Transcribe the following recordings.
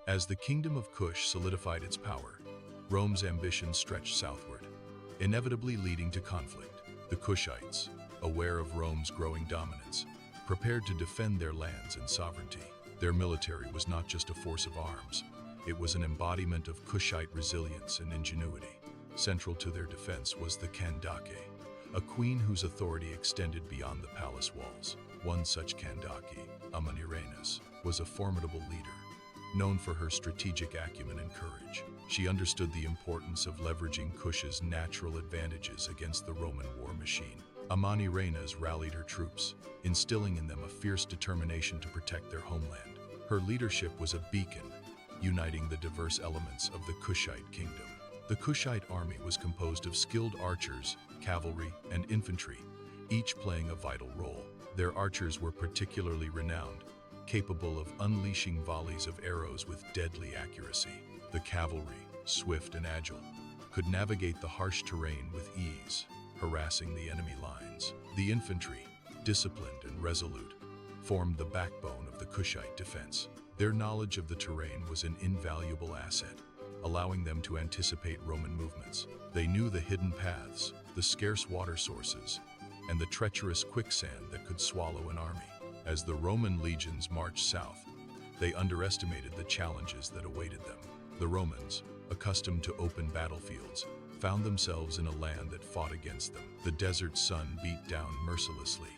As the Kingdom of Kush solidified its power, Rome's ambition stretched southward, inevitably leading to conflict. The Kushites, aware of Rome's growing dominance, prepared to defend their lands and sovereignty. Their military was not just a force of arms, it was an embodiment of Kushite resilience and ingenuity. Central to their defense was the Kandake, a queen whose authority extended beyond the palace walls. One such Kandake, Amanirenas, was a formidable leader, known for her strategic acumen and courage. She understood the importance of leveraging Kush's natural advantages against the Roman war machine. Amanirenas rallied her troops, instilling in them a fierce determination to protect their homeland. Her leadership was a beacon, uniting the diverse elements of the Kushite kingdom. The Kushite army was composed of skilled archers, cavalry, and infantry, each playing a vital role. Their archers were particularly renowned, capable of unleashing volleys of arrows with deadly accuracy. The cavalry, swift and agile, could navigate the harsh terrain with ease, harassing the enemy lines. The infantry, disciplined and resolute, formed the backbone of the Kushite defense. Their knowledge of the terrain was an invaluable asset, allowing them to anticipate Roman movements. They knew the hidden paths, the scarce water sources, and the treacherous quicksand that could swallow an army. As the Roman legions marched south, they underestimated the challenges that awaited them. The Romans, accustomed to open battlefields, found themselves in a land that fought against them. The desert sun beat down mercilessly,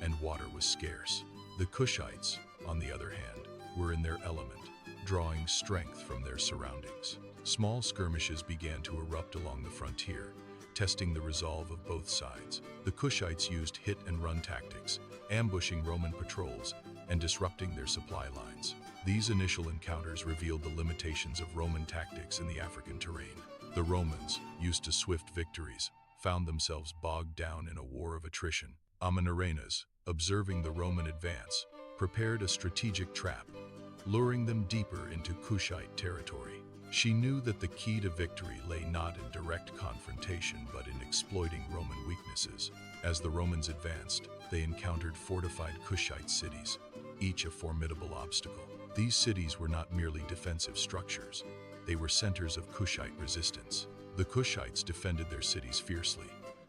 and water was scarce. The Kushites, on the other hand, were in their element, drawing strength from their surroundings. Small skirmishes began to erupt along the frontier, testing the resolve of both sides. The Kushites used hit-and-run tactics, ambushing Roman patrols and disrupting their supply lines. These initial encounters revealed the limitations of Roman tactics in the African terrain. The Romans, used to swift victories, found themselves bogged down in a war of attrition. Amanirenas, observing the Roman advance, prepared a strategic trap, luring them deeper into Kushite territory. She knew that the key to victory lay not in direct confrontation but in exploiting Roman weaknesses. As the Romans advanced, they encountered fortified Kushite cities, each a formidable obstacle. These cities were not merely defensive structures, they were centers of Kushite resistance. The Kushites defended their cities fiercely,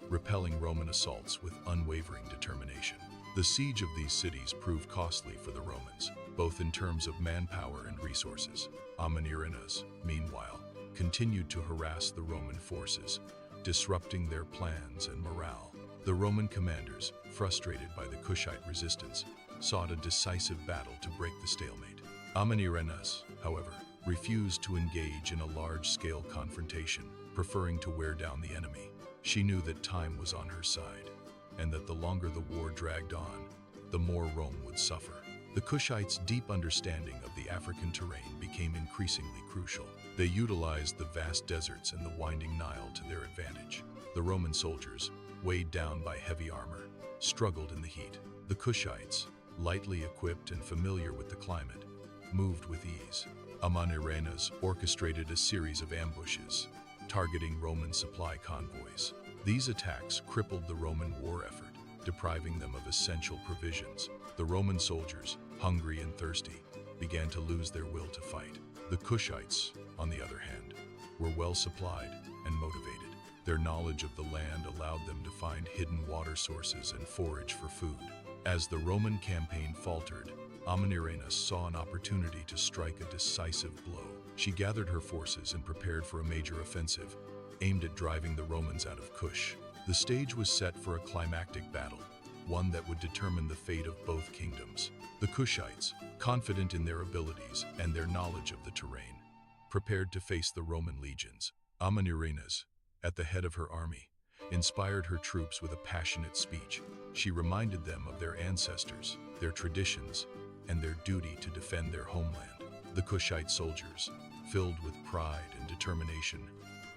repelling Roman assaults with unwavering determination. The siege of these cities proved costly for the Romans, both in terms of manpower and resources. Amanirenas, meanwhile, continued to harass the Roman forces, disrupting their plans and morale. The Roman commanders, frustrated by the Kushite resistance, sought a decisive battle to break the stalemate. Amanirenas, however, refused to engage in a large-scale confrontation, preferring to wear down the enemy. She knew that time was on her side, and that the longer the war dragged on, the more Rome would suffer. The Kushites' deep understanding of the African terrain became increasingly crucial. They utilized the vast deserts and the winding Nile to their advantage. The Roman soldiers, weighed down by heavy armor, struggled in the heat. The Kushites, lightly equipped and familiar with the climate, moved with ease. Amanirenas orchestrated a series of ambushes, targeting Roman supply convoys. These attacks crippled the Roman war effort, depriving them of essential provisions. The Roman soldiers, hungry and thirsty, began to lose their will to fight. The Kushites, on the other hand, were well supplied and motivated. Their knowledge of the land allowed them to find hidden water sources and forage for food. As the Roman campaign faltered, Amanirenas saw an opportunity to strike a decisive blow. She gathered her forces and prepared for a major offensive, aimed at driving the Romans out of Kush. The stage was set for a climactic battle, one that would determine the fate of both kingdoms. The Kushites, confident in their abilities and their knowledge of the terrain, prepared to face the Roman legions. Amanirenas, at the head of her army, inspired her troops with a passionate speech. She reminded them of their ancestors, their traditions, and their duty to defend their homeland. The Kushite soldiers, filled with pride and determination,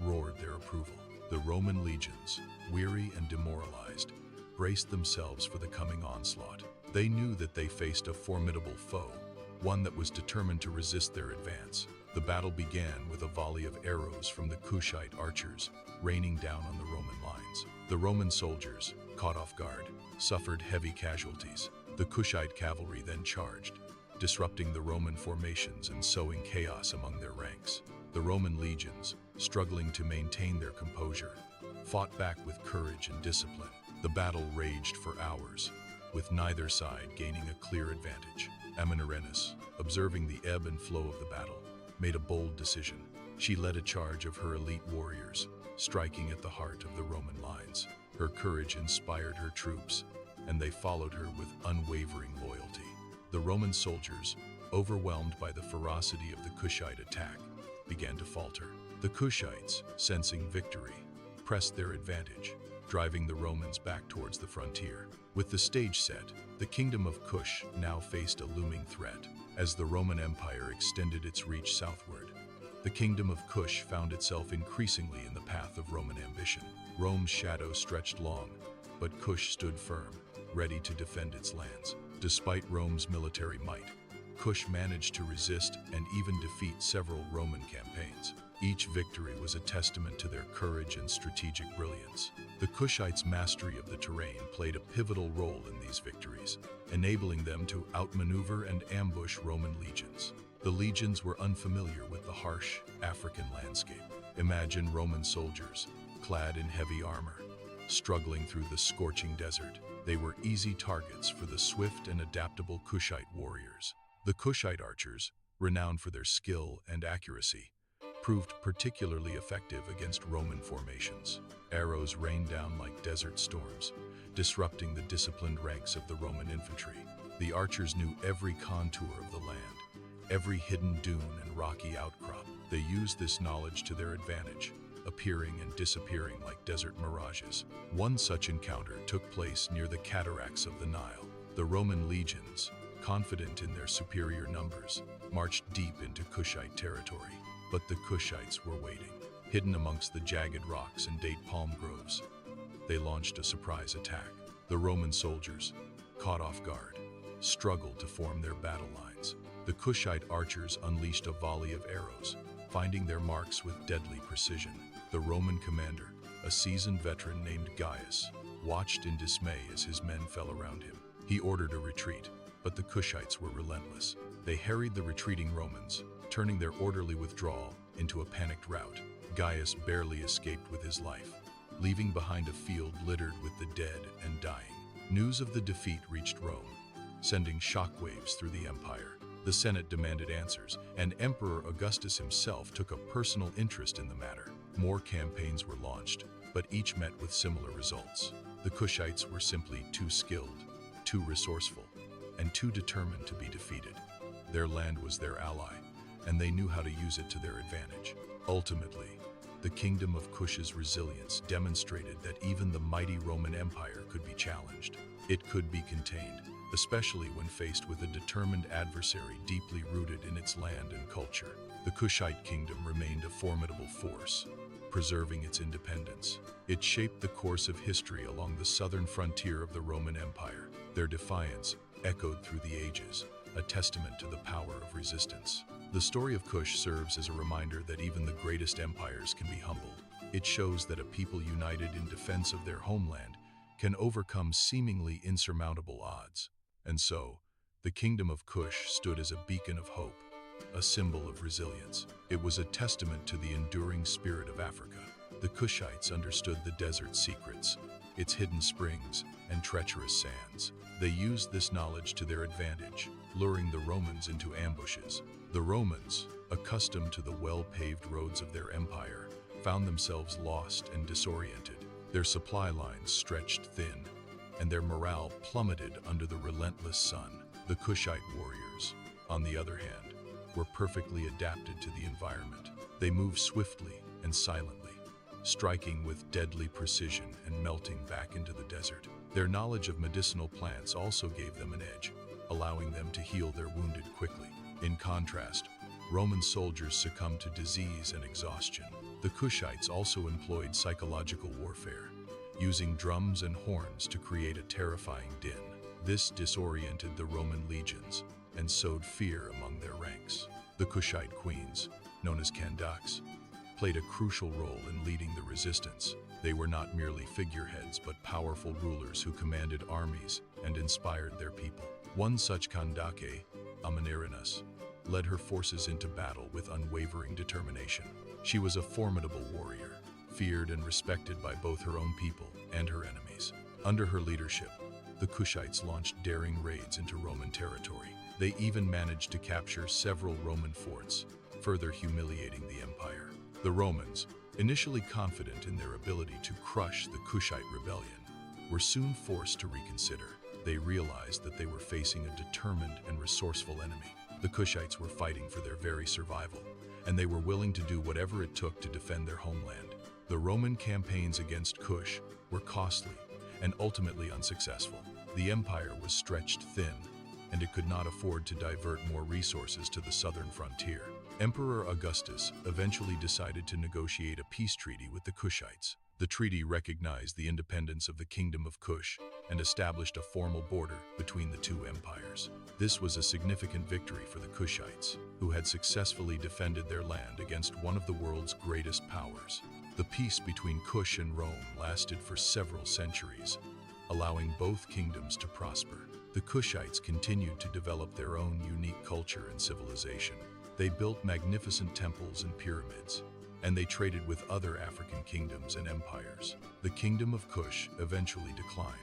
roared their approval. The Roman legions, weary and demoralized, braced themselves for the coming onslaught. They knew that they faced a formidable foe, one that was determined to resist their advance. The battle began with a volley of arrows from the Kushite archers, raining down on the Roman lines. The Roman soldiers, caught off guard, suffered heavy casualties. The Kushite cavalry then charged, disrupting the Roman formations and sowing chaos among their ranks. The Roman legions, struggling to maintain their composure, fought back with courage and discipline. The battle raged for hours, with neither side gaining a clear advantage. Amanirenas, observing the ebb and flow of the battle, made a bold decision. She led a charge of her elite warriors, striking at the heart of the Roman lines. Her courage inspired her troops, and they followed her with unwavering loyalty. The Roman soldiers, overwhelmed by the ferocity of the Kushite attack, began to falter. The Kushites, sensing victory, pressed their advantage, driving the Romans back towards the frontier. With the stage set, the Kingdom of Kush now faced a looming threat. As the Roman Empire extended its reach southward, the Kingdom of Kush found itself increasingly in the path of Roman ambition. Rome's shadow stretched long, but Kush stood firm, ready to defend its lands. Despite Rome's military might, Kush managed to resist and even defeat several Roman campaigns. Each victory was a testament to their courage and strategic brilliance. The Kushites' mastery of the terrain played a pivotal role in these victories, enabling them to outmaneuver and ambush Roman legions. The legions were unfamiliar with the harsh African landscape. Imagine Roman soldiers, clad in heavy armor, struggling through the scorching desert. They were easy targets for the swift and adaptable Kushite warriors. The Kushite archers, renowned for their skill and accuracy, proved particularly effective against Roman formations. Arrows rained down like desert storms, disrupting the disciplined ranks of the Roman infantry. The archers knew every contour of the land, every hidden dune and rocky outcrop. They used this knowledge to their advantage, appearing and disappearing like desert mirages. One such encounter took place near the cataracts of the Nile. The Roman legions, confident in their superior numbers, marched deep into Kushite territory. But the Kushites were waiting. Hidden amongst the jagged rocks and date palm groves, they launched a surprise attack. The Roman soldiers, caught off guard, struggled to form their battle lines. The Kushite archers unleashed a volley of arrows, finding their marks with deadly precision. The Roman commander, a seasoned veteran named Gaius, watched in dismay as his men fell around him. He ordered a retreat, but the Kushites were relentless. They harried the retreating Romans, turning their orderly withdrawal into a panicked rout. Gaius barely escaped with his life, leaving behind a field littered with the dead and dying. News of the defeat reached Rome, sending shockwaves through the empire. The Senate demanded answers, and Emperor Augustus himself took a personal interest in the matter. More campaigns were launched, but each met with similar results. The Kushites were simply too skilled, too resourceful, and too determined to be defeated. Their land was their ally, and they knew how to use it to their advantage. Ultimately, the Kingdom of Kush's resilience demonstrated that even the mighty Roman Empire could be challenged. It could be contained, especially when faced with a determined adversary deeply rooted in its land and culture. The Kushite kingdom remained a formidable force, preserving its independence. It shaped the course of history along the southern frontier of the Roman Empire. Their defiance echoed through the ages, a testament to the power of resistance. The story of Kush serves as a reminder that even the greatest empires can be humbled. It shows that a people united in defense of their homeland can overcome seemingly insurmountable odds. And so, the Kingdom of Kush stood as a beacon of hope, a symbol of resilience. It was a testament to the enduring spirit of Africa. The Kushites understood the desert's secrets, its hidden springs, and treacherous sands. They used this knowledge to their advantage, luring the Romans into ambushes. The Romans, accustomed to the well-paved roads of their empire, found themselves lost and disoriented. Their supply lines stretched thin, and their morale plummeted under the relentless sun. The Kushite warriors, on the other hand, were perfectly adapted to the environment. They moved swiftly and silently, striking with deadly precision and melting back into the desert. Their knowledge of medicinal plants also gave them an edge, allowing them to heal their wounded quickly. In contrast, Roman soldiers succumbed to disease and exhaustion. The Kushites also employed psychological warfare, using drums and horns to create a terrifying din. This disoriented the Roman legions and sowed fear among their ranks. The Kushite queens, known as Kandaks, played a crucial role in leading the resistance. They were not merely figureheads, but powerful rulers who commanded armies and inspired their people. One such Kandake, Amanirenas, led her forces into battle with unwavering determination. She was a formidable warrior, feared and respected by both her own people and her enemies. Under her leadership, the Kushites launched daring raids into Roman territory. They even managed to capture several Roman forts, further humiliating the empire. The Romans, initially confident in their ability to crush the Kushite rebellion, were soon forced to reconsider. They realized that they were facing a determined and resourceful enemy. The Kushites were fighting for their very survival, and they were willing to do whatever it took to defend their homeland. The Roman campaigns against Kush were costly and ultimately unsuccessful. The empire was stretched thin, and it could not afford to divert more resources to the southern frontier. Emperor Augustus eventually decided to negotiate a peace treaty with the Kushites. The treaty recognized the independence of the Kingdom of Kush and established a formal border between the two empires. This was a significant victory for the Kushites, who had successfully defended their land against one of the world's greatest powers. The peace between Kush and Rome lasted for several centuries, allowing both kingdoms to prosper. The Kushites continued to develop their own unique culture and civilization. They built magnificent temples and pyramids, and they traded with other African kingdoms and empires. The Kingdom of Kush eventually declined,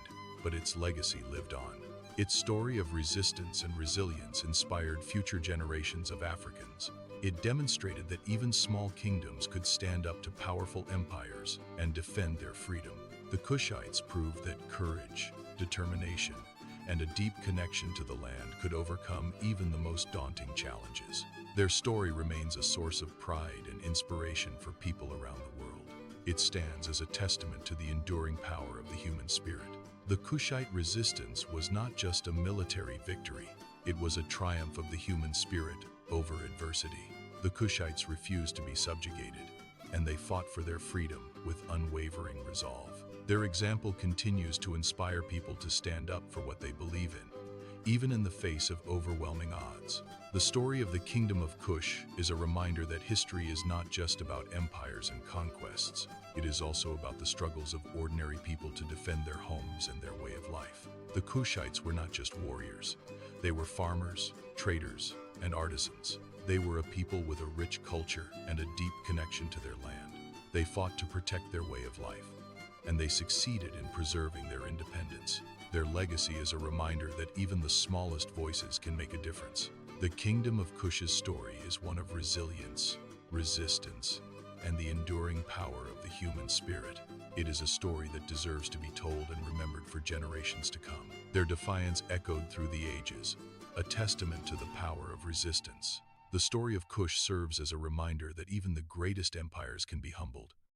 but its legacy lived on. Its story of resistance and resilience inspired future generations of Africans. It demonstrated that even small kingdoms could stand up to powerful empires and defend their freedom. The Kushites proved that courage, determination, and a deep connection to the land could overcome even the most daunting challenges. Their story remains a source of pride and inspiration for people around the world. It stands as a testament to the enduring power of the human spirit. The Kushite resistance was not just a military victory, it was a triumph of the human spirit over adversity. The Kushites refused to be subjugated, and they fought for their freedom with unwavering resolve. Their example continues to inspire people to stand up for what they believe in, even in the face of overwhelming odds. The story of the Kingdom of Kush is a reminder that history is not just about empires and conquests. It is also about the struggles of ordinary people to defend their homes and their way of life. The Kushites were not just warriors. They were farmers, traders, and artisans. They were a people with a rich culture and a deep connection to their land. They fought to protect their way of life, and they succeeded in preserving their independence. Their legacy is a reminder that even the smallest voices can make a difference. The Kingdom of Kush's story is one of resilience, resistance, and the enduring power of the human spirit. It is a story that deserves to be told and remembered for generations to come. Their defiance echoed through the ages, a testament to the power of resistance. The story of Kush serves as a reminder that even the greatest empires can be humbled,